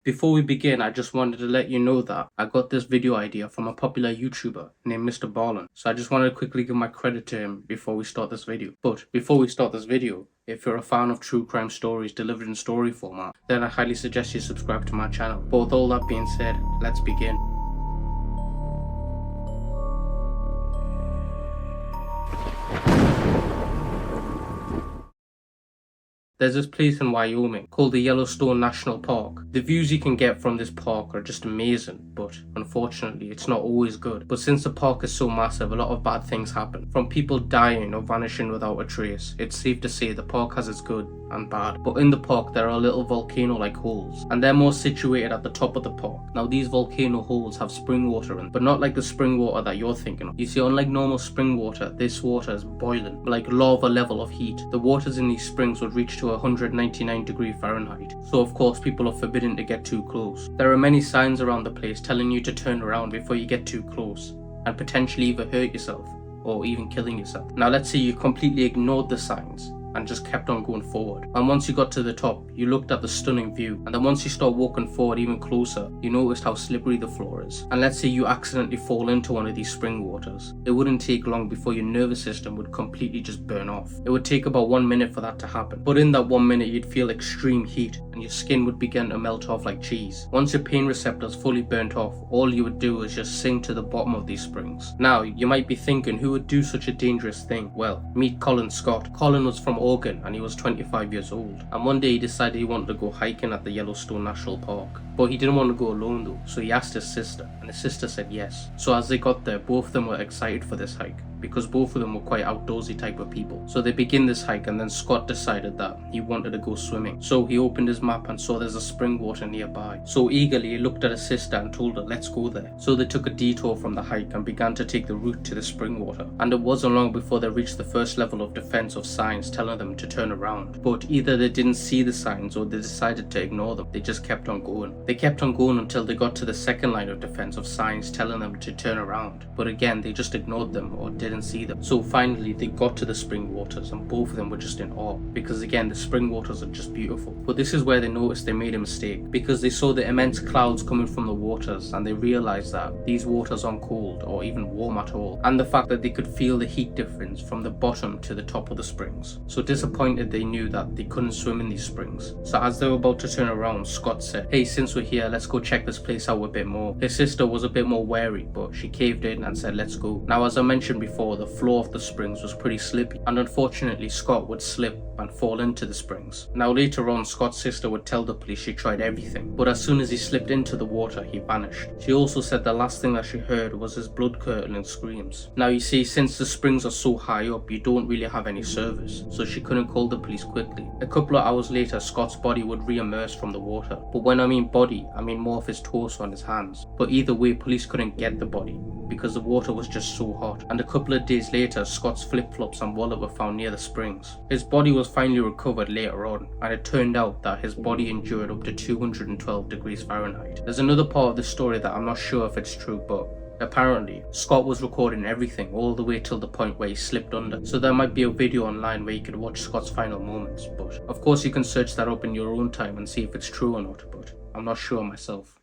Before we begin, I just wanted to let you know that I got this video idea from a popular YouTuber named Mr. Ballin. So I just wanted to quickly give my credit to him before we start this video. But before we start this video, if you're a fan of true crime stories delivered in story format, then I highly suggest you subscribe to my channel. But with all that being said, let's begin. There's this place in Wyoming called the Yellowstone National Park. The views you can get from this park are just amazing, but unfortunately it's not always good. But since the park is so massive, a lot of bad things happen. From people dying or vanishing without a trace. It's safe to say the park has its good and bad. But in the park there are little volcano-like holes, and they're more situated at the top of the park. Now these volcano holes have spring water in, but not like the spring water that you're thinking of. You see, unlike normal spring water, this water is boiling, like lava level of heat. The waters in these springs would reach to 199 Fahrenheit. So of course people are forbidden to get too close. There are many signs around the place telling you to turn around before you get too close, and potentially either hurt yourself or even killing yourself. Now let's say you completely ignored the signs and just kept on going forward. And once you got to the top, you looked at the stunning view, and then once you start walking forward even closer, you noticed how slippery the floor is. And let's say you accidentally fall into one of these spring waters. It wouldn't take long before your nervous system would completely just burn off. It would take about 1 minute for that to happen. But in that 1 minute, you'd feel extreme heat, and your skin would begin to melt off like cheese. Once your pain receptors fully burnt off, all you would do is just sink to the bottom of these springs. Now, you might be thinking, who would do such a dangerous thing? Well, meet Colin Scott. Colin was from Oregon, and he was 25 years old. And one day he decided he wanted to go hiking at the Yellowstone National Park. But he didn't want to go alone though, so he asked his sister, and his sister said yes. So as they got there, both of them were excited for this hike, because both of them were quite outdoorsy type of people. So they begin this hike, and then Scott decided that he wanted to go swimming. So he opened his map and saw there's a spring water nearby. So eagerly he looked at his sister and told her, let's go there. So they took a detour from the hike and began to take the route to the spring water. And it wasn't long before they reached the first level of defense of signs telling them to turn around. But either they didn't see the signs or they decided to ignore them. They just kept on going. They kept on going until they got to the second line of defense of signs telling them to turn around. But again, they just ignored them or didn't see them. So finally they got to the spring waters, and both of them were just in awe, because again the spring waters are just beautiful. But this is where they noticed they made a mistake, because they saw the immense clouds coming from the waters, and they realized that these waters aren't cold or even warm at all, and the fact that they could feel the heat difference from the bottom to the top of the springs. So disappointed, they knew that they couldn't swim in these springs. So as they were about to turn around, Scott said, hey, since we're here, let's go check this place out a bit more. His sister was a bit more wary, but she caved in and said, let's go. Now as I mentioned before, the floor of the springs was pretty slippy, and unfortunately Scott would slip and fall into the springs. Now later on, Scott's sister would tell the police she tried everything, but as soon as he slipped into the water, he vanished. She also said the last thing that she heard was his blood-curdling screams. Now you see, since the springs are so high up, you don't really have any service, so she couldn't call the police quickly. A couple of hours later, Scott's body would re-emerge from the water. But when I mean body, I mean more of his torso and his hands. But either way, police couldn't get the body, because the water was just so hot. And a couple of days later, Scott's flip-flops and wallet were found near the springs. His body was finally recovered later on, and it turned out that his body endured up to 212 degrees Fahrenheit. There's another part of the story that I'm not sure if it's true, but apparently, Scott was recording everything all the way till the point where he slipped under. So there might be a video online where you could watch Scott's final moments, but of course you can search that up in your own time and see if it's true or not, but I'm not sure myself.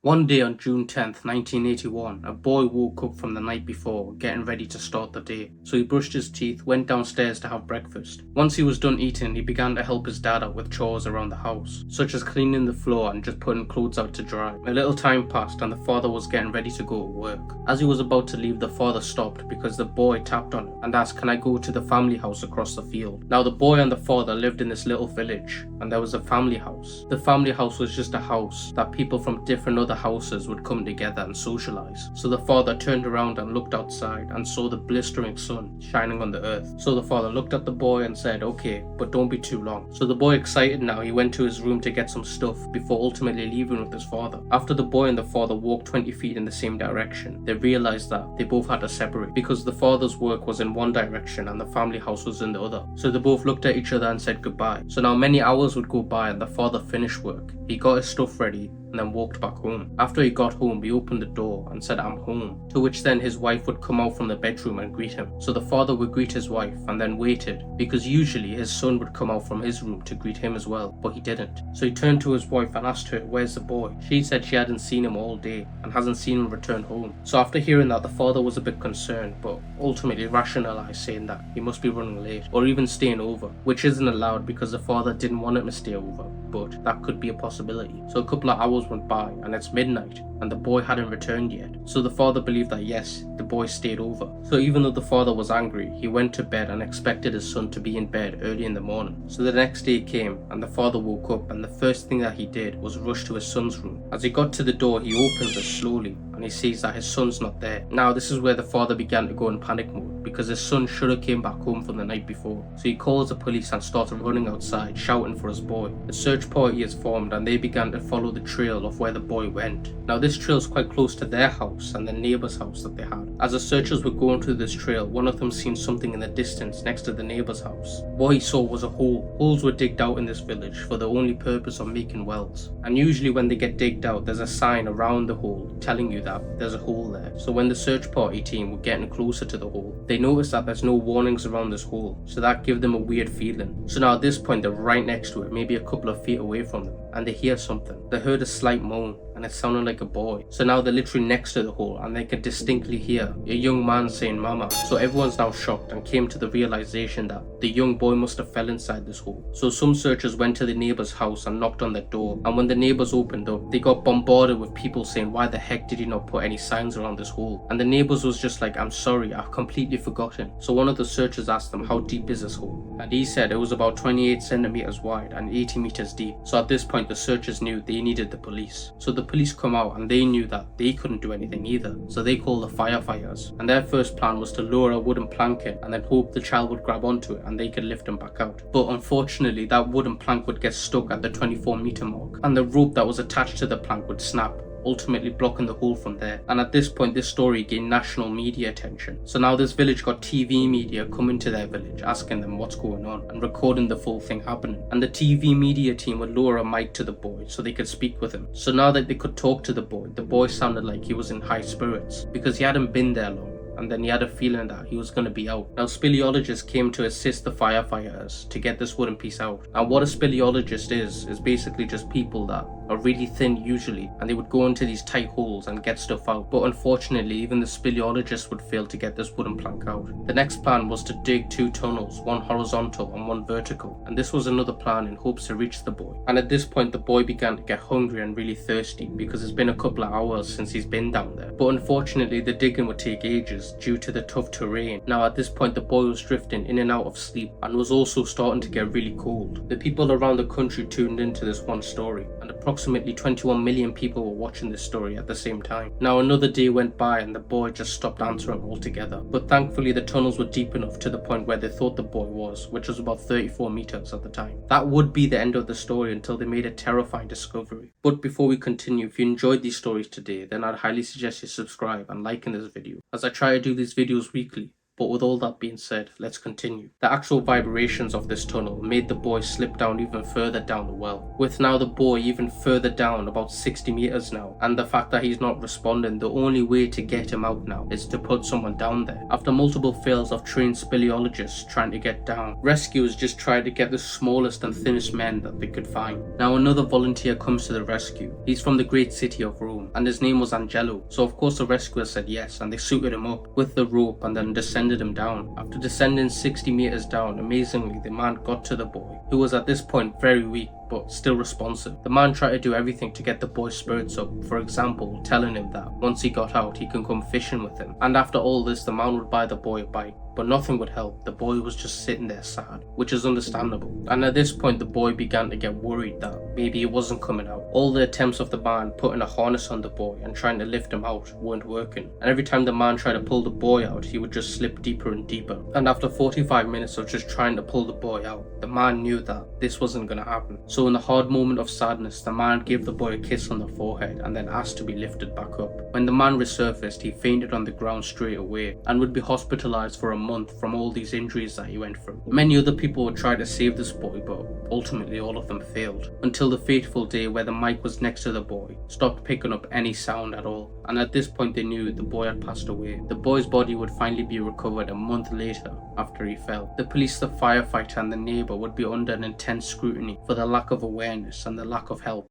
One day on June 10th, 1981, a boy woke up from the night before, getting ready to start the day. So he brushed his teeth, went downstairs to have breakfast. Once he was done eating, he began to help his dad out with chores around the house, such as cleaning the floor and just putting clothes out to dry. A little time passed and the father was getting ready to go to work. As he was about to leave, the father stopped because the boy tapped on him and asked, can I go to the family house across the field? Now the boy and the father lived in this little village, and there was a family house. The family house was just a house that people from different other houses would come together and socialize. So the father turned around and looked outside and saw the blistering sun shining on the earth. So the father looked at the boy and said, okay, but don't be too long. So the boy, excited now, he went to his room to get some stuff before ultimately leaving with his father. After the boy and the father walked 20 feet in the same direction, they realized that they both had to separate, because the father's work was in one direction and the family house was in the other. So they both looked at each other and said goodbye. So now many hours would go by and the father finished work. He got his stuff ready, and and then walked back home. After he got home, he opened the door and said, "I'm home," to which then his wife would come out from the bedroom and greet him. So the father would greet his wife and then waited, because usually his son would come out from his room to greet him as well, but he didn't. So he turned to his wife and asked her, "Where's the boy?" She said she hadn't seen him all day and hasn't seen him return home. So after hearing that, the father was a bit concerned, but ultimately rationalized, saying that he must be running late or even staying over, which isn't allowed because the father didn't want him to stay over, but that could be a possibility. So a couple of hours went by and it's midnight and the boy hadn't returned yet. So the father believed that yes, the boy stayed over. So even though the father was angry, he went to bed and expected his son to be in bed early in the morning. So the next day came and the father woke up, and the first thing that he did was rush to his son's room. As he got to the door, he opens it slowly and he sees that his son's not there. Now this is where the father began to go in panic mode, because his son should have came back home from the night before. So he calls the police and starts running outside, shouting for his boy. A search party is formed and they began to follow the trail of where the boy went. Now this trail is quite close to their house and the neighbor's house that they had. As the searchers were going through this trail, one of them seen something in the distance next to the neighbor's house. What he saw was a hole. Holes were digged out in this village for the only purpose of making wells. And usually when they get digged out, there's a sign around the hole telling you that there's a hole there. So when the search party team were getting closer to the hole, they noticed that there's no warnings around this hole. So that gave them a weird feeling. So now at this point, they're right next to it, maybe a couple of feet away from them, and they hear something. They heard a slight moan and it sounded like a boy. So now they're literally next to the hole and they can distinctly hear a young man saying "mama." So everyone's now shocked and came to the realization that the young boy must have fell inside this hole. So some searchers went to the neighbor's house and knocked on their door, and when the neighbors opened up, they got bombarded with people saying, "Why the heck did you not put any signs around this hole?" And the neighbors was just like, "I'm sorry, I've completely forgotten." So one of the searchers asked them, "How deep is this hole?" And he said it was about 28 centimeters wide and 80 meters deep. So at this point the searchers knew they needed the police. So the police come out and they knew that they couldn't do anything either. So they called the firefighters, and their first plan was to lower a wooden plank in and then hope the child would grab onto it and they could lift him back out. But unfortunately that wooden plank would get stuck at the 24-meter mark, and the rope that was attached to the plank would snap, ultimately blocking the hole from there. And at this point this story gained national media attention. So now this village got TV media coming to their village asking them what's going on and recording the full thing happening. And the TV media team would lower a mic to the boy so they could speak with him. So now that they could talk to the boy sounded like he was in high spirits because he hadn't been there long, and then he had a feeling that he was going to be out. Now speleologists came to assist the firefighters to get this wooden piece out. And what a speleologist is basically just people that are really thin usually, and they would go into these tight holes and get stuff out. But unfortunately even the speleologists would fail to get this wooden plank out. The next plan was to dig 2 tunnels, one horizontal and one vertical, and this was another plan in hopes to reach the boy. And at this point the boy began to get hungry and really thirsty because it's been a couple of hours since he's been down there. But unfortunately the digging would take ages due to the tough terrain. Now at this point the boy was drifting in and out of sleep and was also starting to get really cold. The people around the country tuned into this one story, and approximately 21 million people were watching this story at the same time. Now another day went by and the boy just stopped answering altogether, but thankfully the tunnels were deep enough to the point where they thought the boy was, which was about 34 meters at the time. That would be the end of the story until they made a terrifying discovery. But before we continue, if you enjoyed these stories today, then I'd highly suggest you subscribe and like in this video, as I try to do these videos weekly. But with all that being said, let's continue. The actual vibrations of this tunnel made the boy slip down even further down the well, with now the boy even further down, about 60 meters now, and the fact that he's not responding, the only way to get him out now is to put someone down there. After multiple fails of trained speleologists trying to get down, rescuers just tried to get the smallest and thinnest men that they could find. Now another volunteer comes to the rescue. He's from the great city of Rome, and his name was Angelo. So of course the rescuers said yes, and they suited him up with the rope and then descended him down. After descending 60 meters down, amazingly the man got to the boy, who was at this point very weak but still responsive. The man tried to do everything to get the boy's spirits up, for example telling him that once he got out he can come fishing with him, and after all this the man would buy the boy a bite. But nothing would help. The boy was just sitting there sad, which is understandable. And at this point the boy began to get worried that maybe he wasn't coming out. All the attempts of the man putting a harness on the boy and trying to lift him out weren't working, and every time the man tried to pull the boy out he would just slip deeper and deeper. And after 45 minutes of just trying to pull the boy out, the man knew that this wasn't going to happen. So in the hard moment of sadness, the man gave the boy a kiss on the forehead and then asked to be lifted back up. When the man resurfaced, he fainted on the ground straight away and would be hospitalized for a month from all these injuries that he went through. Many other people would try to save this boy, but ultimately all of them failed, until the fateful day where the mic was next to the boy stopped picking up any sound at all, and at this point they knew the boy had passed away. The boy's body would finally be recovered a month later after he fell. The police, the firefighter and the neighbour would be under an intense scrutiny for the lack of awareness and the lack of help.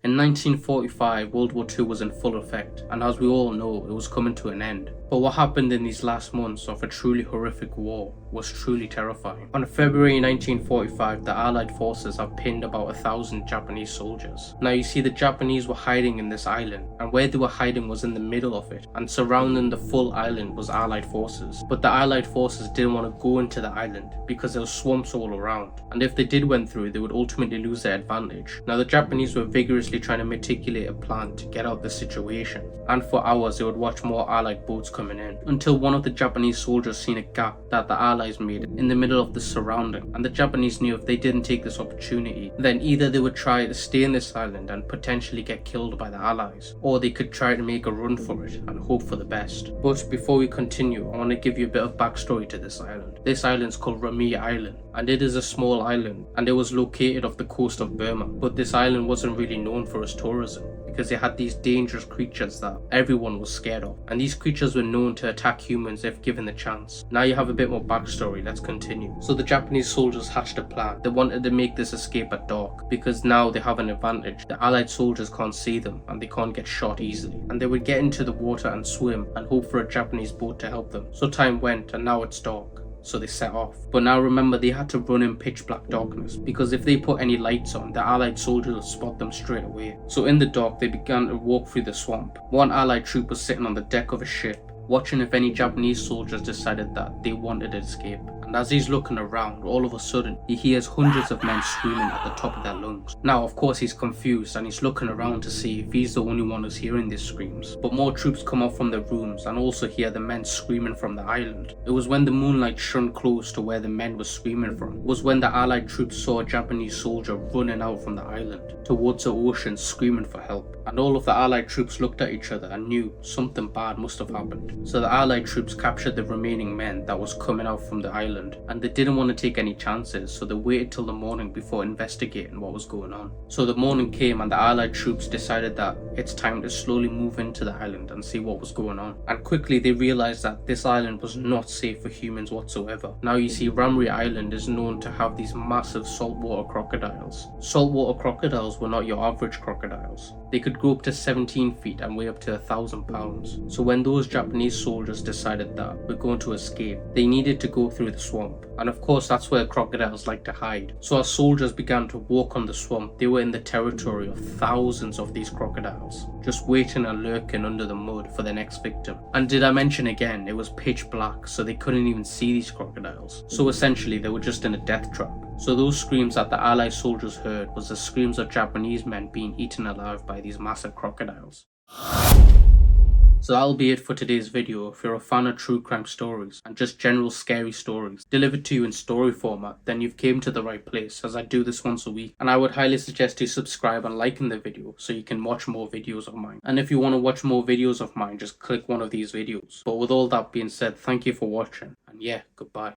In 1945, World War II was in full effect, and as we all know, it was coming to an end. But what happened in these last months of a truly horrific war was truly terrifying. On February 1945, the Allied forces have pinned about 1,000 Japanese soldiers. Now you see, the Japanese were hiding in this island, and where they were hiding was in the middle of it, and surrounding the full island was Allied forces. But the Allied forces didn't want to go into the island because there were swamps all around, and if they did went through, they would ultimately lose their advantage. Now the Japanese were vigorously trying to meticulate a plan to get out the situation, and for hours they would watch more Allied boats coming in, until one of the Japanese soldiers seen a gap that the Allies made in the middle of the surrounding, and the Japanese knew if they didn't take this opportunity, then either they would try to stay in this island and potentially get killed by the Allies, or they could try to make a run for it and hope for the best. But before we continue, I want to give you a bit of backstory to this island. This island is called Rami Island, and it is a small island, and it was located off the coast of Burma. But this island wasn't really known for its tourism, because it had these dangerous creatures that everyone was scared of, and these creatures were known to attack humans if given the chance. Now you have a bit more backstory, let's continue. So the Japanese soldiers hatched a plan. They wanted to make this escape at dark, because now they have an advantage. The Allied soldiers can't see them, and they can't get shot easily, and they would get into the water and swim and hope for a Japanese boat to help them. So time went, and now it's dark, so they set off. But now remember, they had to run in pitch black darkness, because if they put any lights on, the Allied soldiers would spot them straight away. So in the dark, they began to walk through the swamp. One Allied troop was sitting on the deck of a ship, watching if any Japanese soldiers decided that they wanted to escape. And as he's looking around, all of a sudden, he hears hundreds of men screaming at the top of their lungs. Now, of course, he's confused and he's looking around to see if he's the only one who's hearing these screams. But more troops come up from the rooms and also hear the men screaming from the island. It was when the moonlight shone close to where the men were screaming from, was when the Allied troops saw a Japanese soldier running out from the island towards the ocean screaming for help. And all of the Allied troops looked at each other and knew something bad must have happened. So the Allied troops captured the remaining men that was coming out from the island, and they didn't want to take any chances, so they waited till the morning before investigating what was going on. So the morning came and the Allied troops decided that it's time to slowly move into the island and see what was going on. And quickly they realized that this island was not safe for humans whatsoever. Now you see, Rami Island is known to have these massive saltwater crocodiles. Saltwater crocodiles were not your average crocodiles. They could grow up to 17 feet and weigh up to 1,000 pounds. So when those Japanese soldiers decided that we're going to escape, they needed to go through the swamp. And of course that's where crocodiles like to hide. So as soldiers began to walk on the swamp, they were in the territory of thousands of these crocodiles, just waiting and lurking under the mud for the next victim. And did I mention again, it was pitch black, so they couldn't even see these crocodiles. So essentially they were just in a death trap. So those screams that the Allied soldiers heard was the screams of Japanese men being eaten alive by these massive crocodiles. So that'll be it for today's video. If you're a fan of true crime stories and just general scary stories delivered to you in story format, then you've came to the right place, as I do this once a week. And I would highly suggest you subscribe and liking the video so you can watch more videos of mine. And if you want to watch more videos of mine, just click one of these videos. But with all that being said, thank you for watching, and yeah, goodbye.